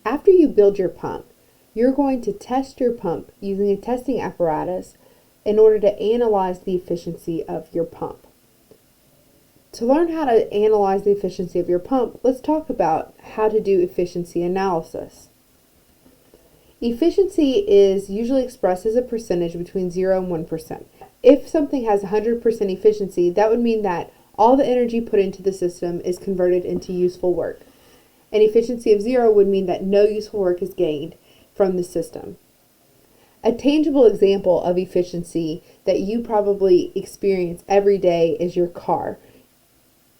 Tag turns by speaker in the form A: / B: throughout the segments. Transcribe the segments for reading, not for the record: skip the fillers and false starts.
A: After you build your pump, you're going to test your pump using a testing apparatus in order to analyze the efficiency of your pump. To learn how to analyze the efficiency of your pump, let's talk about how to do efficiency analysis. Efficiency is usually expressed as a percentage between 0 and 1%. If something has 100% efficiency, that would mean that all the energy put into the system is converted into useful work. An efficiency of 0 would mean that no useful work is gained from the system. A tangible example of efficiency that you probably experience every day is your car.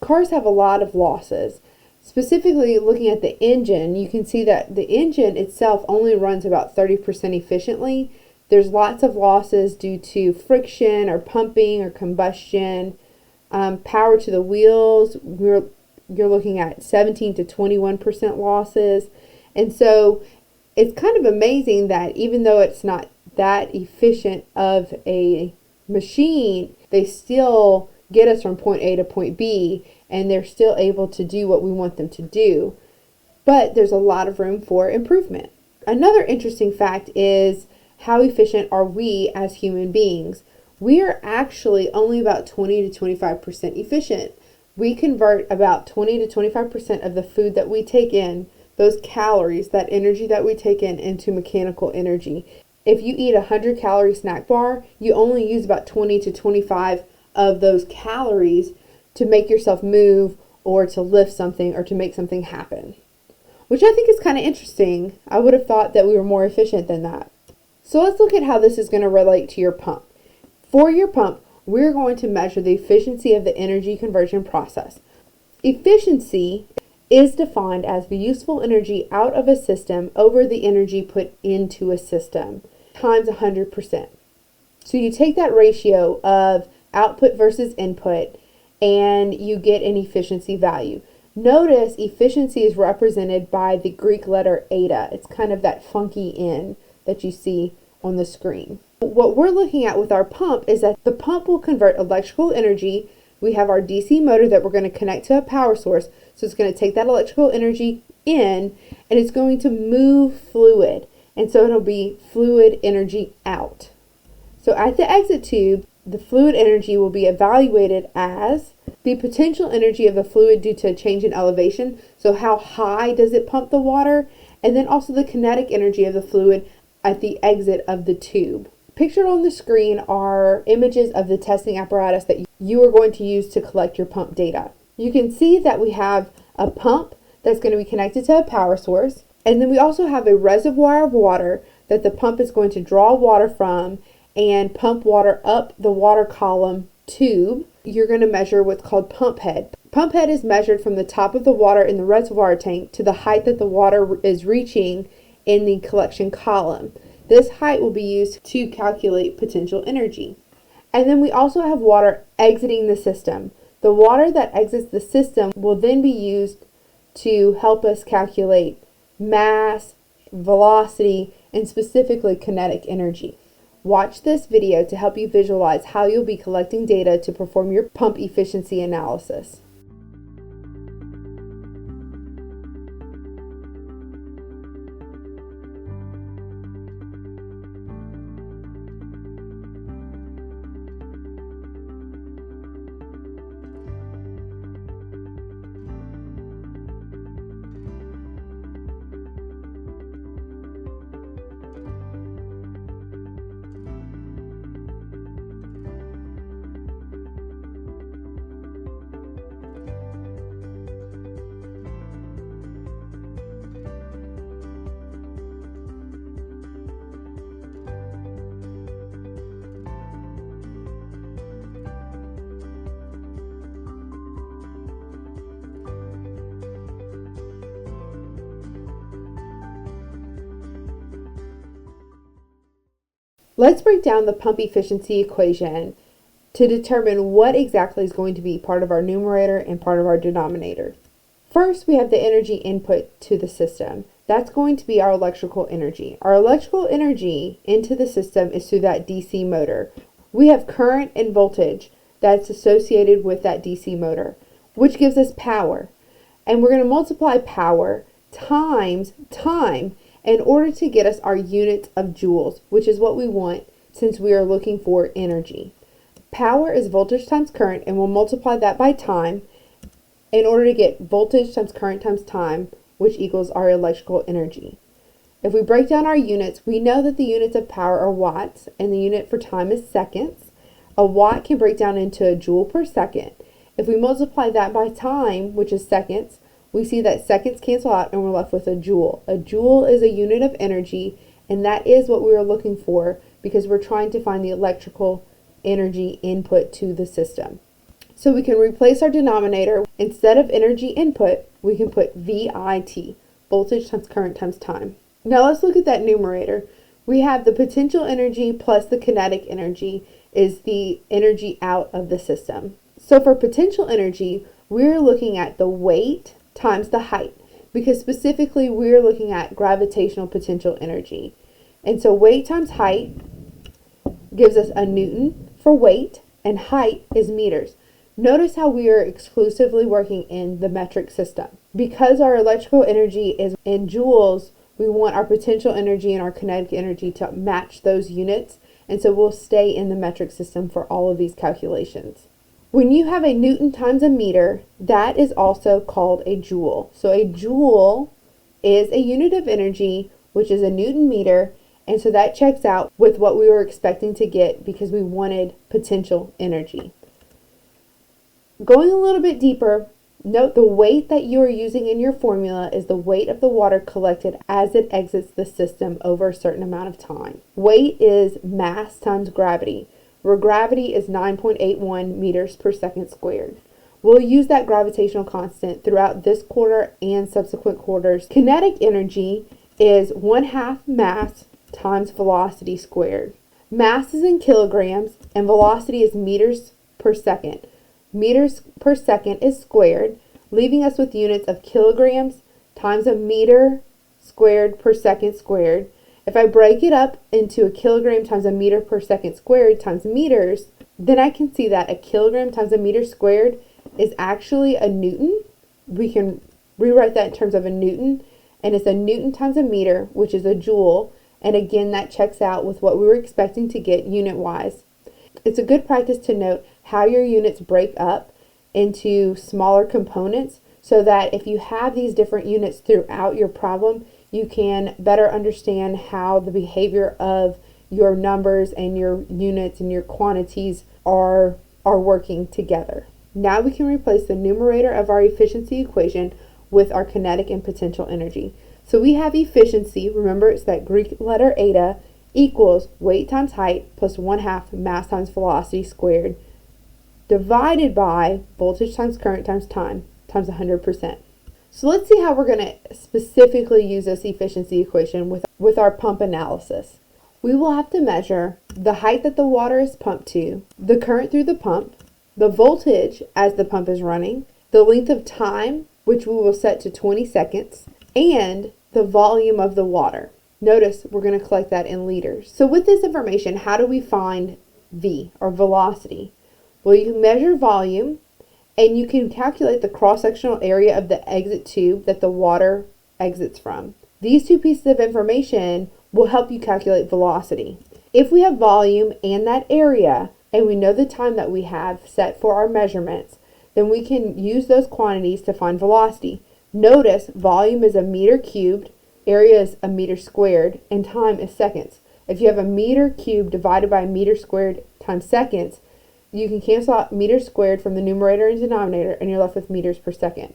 A: Cars have a lot of losses. Specifically, looking at the engine, you can see that the engine itself only runs about 30% efficiently. There's lots of losses due to friction or pumping or combustion. Power to the wheels, you're looking at 17 to 21% losses. And so it's kind of amazing that even though it's not that efficient of a machine, they still get us from point A to point B, and they're still able to do what we want them to do. But there's a lot of room for improvement. Another interesting fact is how efficient are we as human beings? We are actually only about 20 to 25% efficient. We convert about 20 to 25% of the food that we take in, those calories, that energy that we take in, into mechanical energy. If you eat a 100-calorie snack bar, you only use about 20 to 25 of those calories to make yourself move or to lift something or to make something happen, which I think is kind of interesting. I would have thought that we were more efficient than that. So let's look at how this is going to relate to your pump. For your pump, we're going to measure the efficiency of the energy conversion process. Efficiency is defined as the useful energy out of a system over the energy put into a system times 100%. So you take that ratio of output versus input and you get an efficiency value. Notice efficiency is represented by the Greek letter eta. It's kind of that funky N that you see on the screen. What we're looking at with our pump is that the pump will convert electrical energy. We have our DC motor that we're going to connect to a power source. So it's going to take that electrical energy in and it's going to move fluid. And so it'll be fluid energy out. So at the exit tube, the fluid energy will be evaluated as the potential energy of the fluid due to a change in elevation. So how high does it pump the water? And then also the kinetic energy of the fluid at the exit of the tube. Pictured on the screen are images of the testing apparatus that you are going to use to collect your pump data. You can see that we have a pump that's going to be connected to a power source. And then we also have a reservoir of water that the pump is going to draw water from and pump water up the water column tube. You're going to measure what's called pump head. Pump head is measured from the top of the water in the reservoir tank to the height that the water is reaching in the collection column. This height will be used to calculate potential energy. And then we also have water exiting the system. The water that exits the system will then be used to help us calculate mass, velocity, and specifically kinetic energy. Watch this video to help you visualize how you'll be collecting data to perform your pump efficiency analysis. Let's break down the pump efficiency equation to determine what exactly is going to be part of our numerator and part of our denominator. First, we have the energy input to the system. That's going to be our electrical energy. Our electrical energy into the system is through that DC motor. We have current and voltage that's associated with that DC motor, which gives us power. And we're going to multiply power times time in order to get us our units of joules, which is what we want since we are looking for energy. Power is voltage times current, and we'll multiply that by time in order to get voltage times current times time, which equals our electrical energy. If we break down our units, we know that the units of power are watts and the unit for time is seconds. A watt can break down into a joule per second. If we multiply that by time, which is seconds, we see that seconds cancel out and we're left with a joule. A joule is a unit of energy, and that is what we are looking for because we're trying to find the electrical energy input to the system. So we can replace our denominator. Instead of energy input, we can put VIT, voltage times current times time. Now let's look at that numerator. We have the potential energy plus the kinetic energy is the energy out of the system. So for potential energy, we're looking at the weight times the height, because specifically we're looking at gravitational potential energy. And so weight times height gives us a Newton for weight, and height is meters. Notice how we are exclusively working in the metric system. Because our electrical energy is in joules, we want our potential energy and our kinetic energy to match those units, and so we'll stay in the metric system for all of these calculations. When you have a Newton times a meter, that is also called a joule. So a joule is a unit of energy, which is a Newton meter, and so that checks out with what we were expecting to get because we wanted potential energy. Going a little bit deeper, note the weight that you are using in your formula is the weight of the water collected as it exits the system over a certain amount of time. Weight is mass times gravity, where gravity is 9.81 meters per second squared. We'll use that gravitational constant throughout this quarter and subsequent quarters. Kinetic energy is 1/2 mass times velocity squared. Mass is in kilograms and velocity is meters per second. Meters per second is squared, leaving us with units of kilograms times a meter squared per second squared. If I break it up into a kilogram times a meter per second squared times meters, then I can see that a kilogram times a meter squared is actually a Newton. We can rewrite that in terms of a Newton, and it's a Newton times a meter, which is a joule. And again, that checks out with what we were expecting to get unit-wise. It's a good practice to note how your units break up into smaller components so that if you have these different units throughout your problem, you can better understand how the behavior of your numbers and your units and your quantities are working together. Now we can replace the numerator of our efficiency equation with our kinetic and potential energy. So we have efficiency, remember it's that Greek letter eta, equals weight times height plus 1/2 mass times velocity squared, divided by voltage times current times time times 100%. So let's see how we're going to specifically use this efficiency equation with our pump analysis. We will have to measure the height that the water is pumped to, the current through the pump, the voltage as the pump is running, the length of time, which we will set to 20 seconds, and the volume of the water. Notice we're going to collect that in liters. So with this information, how do we find V, or velocity? Well, you can measure volume, and you can calculate the cross-sectional area of the exit tube that the water exits from. These two pieces of information will help you calculate velocity. If we have volume and that area, and we know the time that we have set for our measurements, then we can use those quantities to find velocity. Notice volume is a meter cubed, area is a meter squared, and time is seconds. If you have a meter cubed divided by a meter squared times seconds, you can cancel out meters squared from the numerator and denominator, and you're left with meters per second.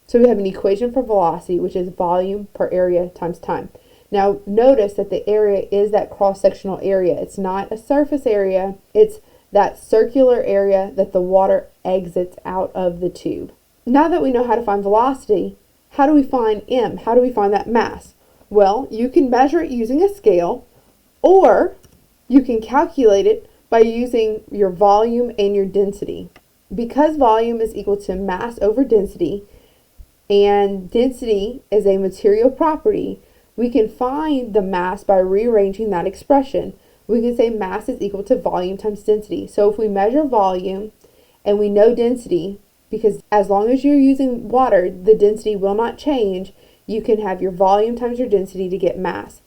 A: So we have an equation for velocity, which is volume per area times time. Now notice that the area is that cross-sectional area. It's not a surface area, it's that circular area that the water exits out of the tube. Now that we know how to find velocity, how do we find m? How do we find that mass? Well, you can measure it using a scale, or you can calculate it by using your volume and your density. Because volume is equal to mass over density, and density is a material property, we can find the mass by rearranging that expression. We can say mass is equal to volume times density. So if we measure volume and we know density, because as long as you're using water, the density will not change, you can have your volume times your density to get mass.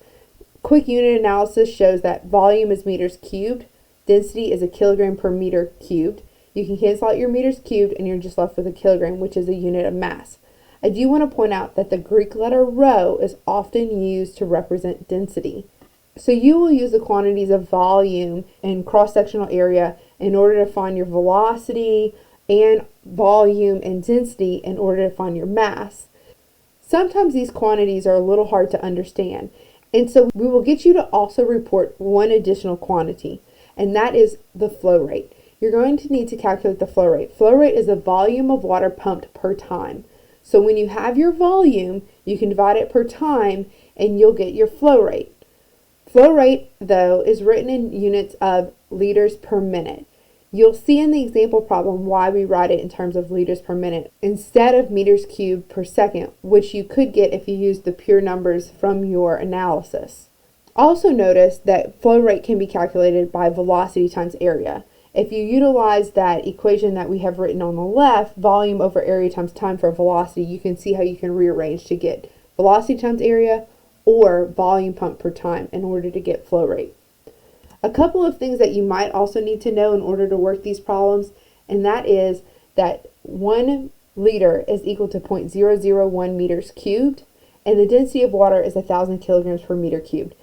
A: Quick unit analysis shows that volume is meters cubed, density is a kilogram per meter cubed. You can cancel out your meters cubed and you're just left with a kilogram, which is a unit of mass. I do want to point out that the Greek letter rho is often used to represent density. So you will use the quantities of volume and cross-sectional area in order to find your velocity and volume and density in order to find your mass. Sometimes these quantities are a little hard to understand, and so we will get you to also report one additional quantity, and that is the flow rate. You're going to need to calculate the flow rate. Flow rate is the volume of water pumped per time. So when you have your volume, you can divide it per time and you'll get your flow rate. Flow rate, though, is written in units of liters per minute. You'll see in the example problem why we write it in terms of liters per minute instead of meters cubed per second, which you could get if you used the pure numbers from your analysis. Also notice that flow rate can be calculated by velocity times area. If you utilize that equation that we have written on the left, volume over area times time for velocity, you can see how you can rearrange to get velocity times area or volume pumped per time in order to get flow rate. A couple of things that you might also need to know in order to work these problems, and that is that 1 liter is equal to 0.001 meters cubed, and the density of water is 1,000 kilograms per meter cubed.